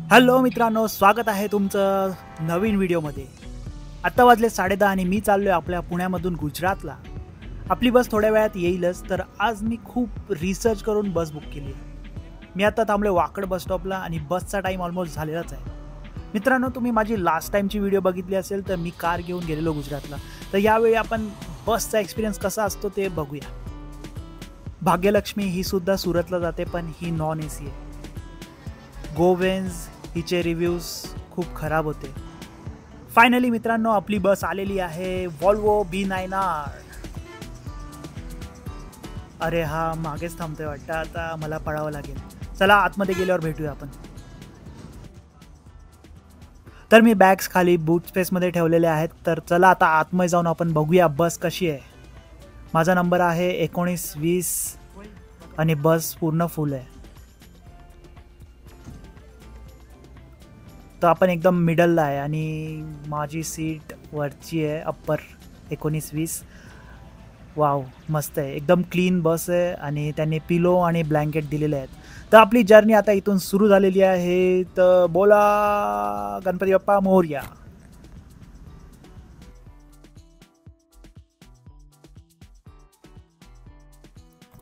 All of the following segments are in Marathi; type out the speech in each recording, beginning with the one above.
हॅलो मित्रांनो, स्वागत आहे तुमचं नवीन व्हिडिओमध्ये। आता वाजले 10:30 आणि मी चाललोय आपल्या पुण्यामधून गुजरातला। आपली बस थोड्या वेळात येईलच, तर आज मी खूप रिसर्च करून बस बुक केली आहे। मी आता थांबलोय वाकड बस स्टॉपला आणि बसचा टाइम ऑलमोस्ट झालेलाच आहे। मित्रांनो, तुम्ही माझी लास्ट टाइमची व्हिडिओ बघितली असेल तर मी कार घेऊन गेलेलो गुजरातला। तर यावेळी आपण बसचा एक्सपिरियन्स कसा असतो ते बघूया। भाग्यलक्ष्मी ही सुद्धा सुरतला जाते, पण ही नॉन एसी आहे। गोवेन्स हिचे रिव्ह्यूज खूप खराब होते। फायनली मित्रांनो, आपली बस आलेली आहे, वॉल्वो B9R। अरे हा मागेच थांबतोय वाटतं, आता मला पळावं लागेल। चला आतमध्ये गेल्यावर भेटूया आपण। तर मी बॅग्स खाली बूट स्पेसमध्ये ठेवलेले आहेत, तर चला आता आतमध्ये जाऊन आपण बघूया बस कशी आहे। माझा नंबर आहे 1920 आणि बस पूर्ण फुल आहे। तर आपण एकदम मिडलला आहे आणि माझी सीट वरची आहे, अप्पर 1920। वाव, मस्त आहे, एकदम क्लीन बस आहे आणि त्यांनी पिलो आणि ब्लँकेट दिलेले आहेत। तर आपली जर्नी आता इथून सुरू झालेली आहे। तर बोला गणपती बाप्पा मोरया।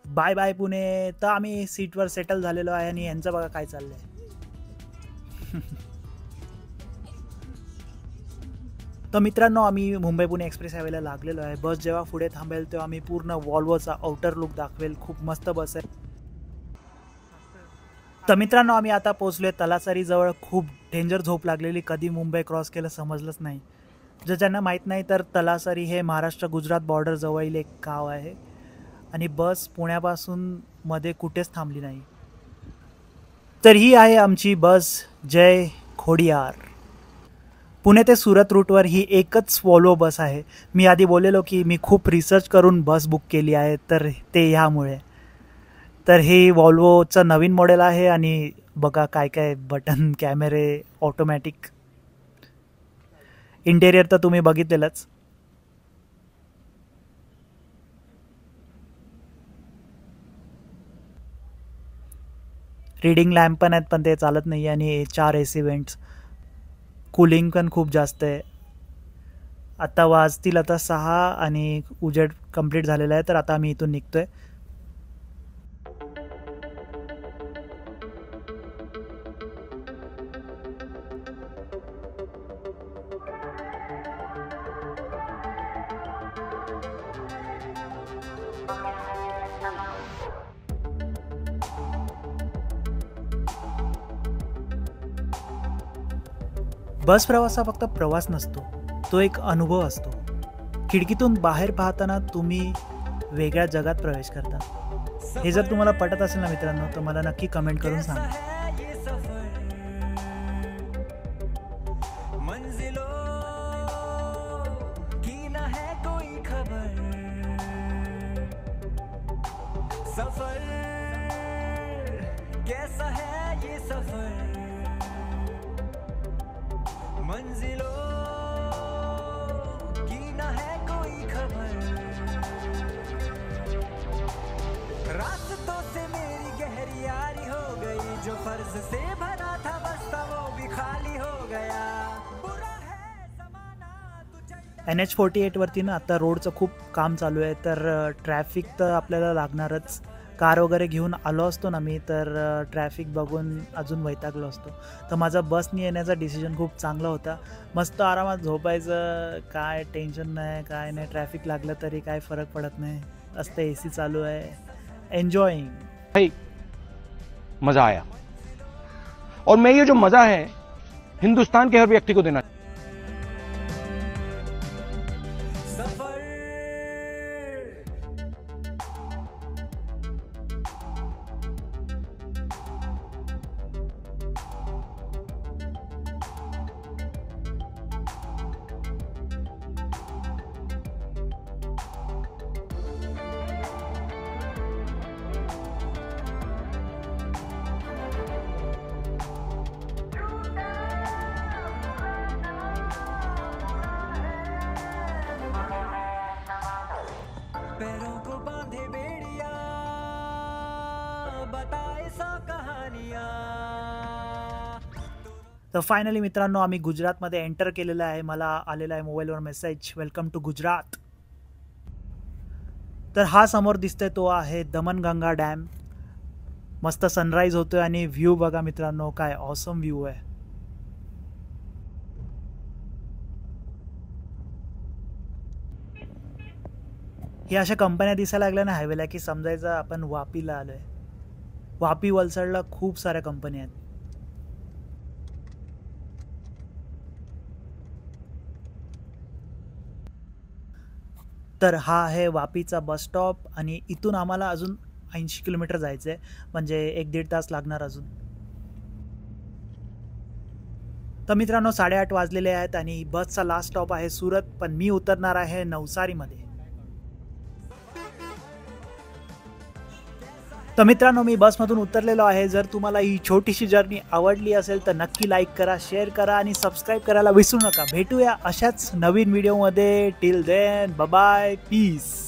Bye bye Pune. तर आम्ही सीटवर सेटल झालेलो आहे आणि यांचं बघा काय चाललंय। तर मित्रांनो, आम्ही मुंबई पुणे एक्सप्रेस हायवेला लागलेलो आहे। बस जेव्हा पुढे थांबेल तेव्हा आम्ही पूर्ण वॉल्वोचा आउटर लुक दाखवेल। खूप मस्त बस आहे। तर मित्रांनो, आम्ही आता पोहोचलोय तलासरी जवळ। खूप डेंजर झोप लागलेली, कधी मुंबई क्रॉस केलं समजलंच नाही। जर ज्यांना माहीत नाही तर तलासरी हे महाराष्ट्र गुजरात बॉर्डर जवळील एक गाव आहे आणि बस पुण्यापासून मध्ये कुठेच थांबली नाही। तर ही आहे आमची बस जय खोडियार। पुणे ते सुरत रूटवर ही एकच वॉल्वो बस आहे। मी आधी बोललेलो की मी खूप रिसर्च करून बस बुक केली आहे, तर ते ह्यामुळे। तर हे वॉल्वोचं नवीन मॉडेल आहे आणि बघा काय काय बटन, कॅमेरे, ऑटोमॅटिक। इंटेरियर तर तुम्ही बघितलेलंच। रीडिंग लॅम्प पण आहेत, पण ते चालत नाही आणि 4 AC वेंट्स। कूलिंग पण खूप जास्त आहे। आता वाजतील आता 6 आणि उजेड कंप्लीट झालेला आहे, तर आता आम्ही इथून निघतोय। बस प्रवास हा फक्त प्रवास नसतो, तो एक अनुभव असतो। खिडकीतून बाहेर पाहताना तुम्ही वेगळ्या जगात प्रवेश करता। हे जर तुम्हाला पटत असेल ना मित्रांनो, तर मला नक्की कमेंट करून सांगा। सफर कैसा है ये सफर, मंजिलों की ना है कोई खबर, रास्तों से मेरी गहरी यारी हो गई, जो फर्ज से भरा था बस्ता वो भी खाली हो गया, बुरा है ज़माना तू। NH48 वरती ना आता रोडचं खूप काम चालू आहे, तर ट्रॅफिक तर आपल्याला लागणारच। कार वगैरे घेऊन आलो असतो ना मी, तर ट्रॅफिक बघून अजून वैतागलो असतो। तर माझा बसनी येण्याचा डिसिजन खूप चांगला होता। मस्त आरामात झोपायचं, काय टेन्शन नाही, काय नाही। ट्रॅफिक लागलं तरी काय फरक पडत नाही, मस्त AC चालू आहे, एन्जॉयिंग। भाई मजा आया, और मैं ये जो मजा है हिंदुस्तान के हर व्यक्ति को देना। पैरों को बांधे बेड़िया, बताए सौ कहानियां। तर फायनली मित्रांनो आम्ही गुजरातमध्ये एंटर केलेलं आहे. मला आलेला आहे मोबाईलवर मेसेज, वेलकम टू गुजरात. तर हा समोर दिसतोय तो आहे दमनगंगा डॅम. मस्त सनराईज होतोय आणि व्ह्यू बघा मित्रांनो, काय ऑसम व्ह्यू आहे. हे अशा कंपन्या दिसायला लागल्या ना हायवेला की समजायचं आपण वापीला आलोय. वापी वलसाडला खूप साऱ्या कंपन्या आहेत. तर हा आहे वापीचा बस स्टॉप आणि इथून आम्हाला अजून 80 किलोमीटर जायचं आहे, म्हणजे 1-1.5 तास लागणार अजून. तर मित्रांनो 8:30 वाजलेले आहेत आणि बसचा लास्ट स्टॉप आहे सुरत, पण मी उतरणार आहे नवसारीमध्ये. तर मित्रांनो मी बसमधून उतरलेलो आहे. जर तुम्हाला ही छोटीशी जर्नी आवडली असेल तर नक्की लाईक करा, शेअर करा आणि सबस्क्राईब करायला विसरू नका. भेटूया अशाच नवीन व्हिडिओमध्ये. Till then bye bye, piece.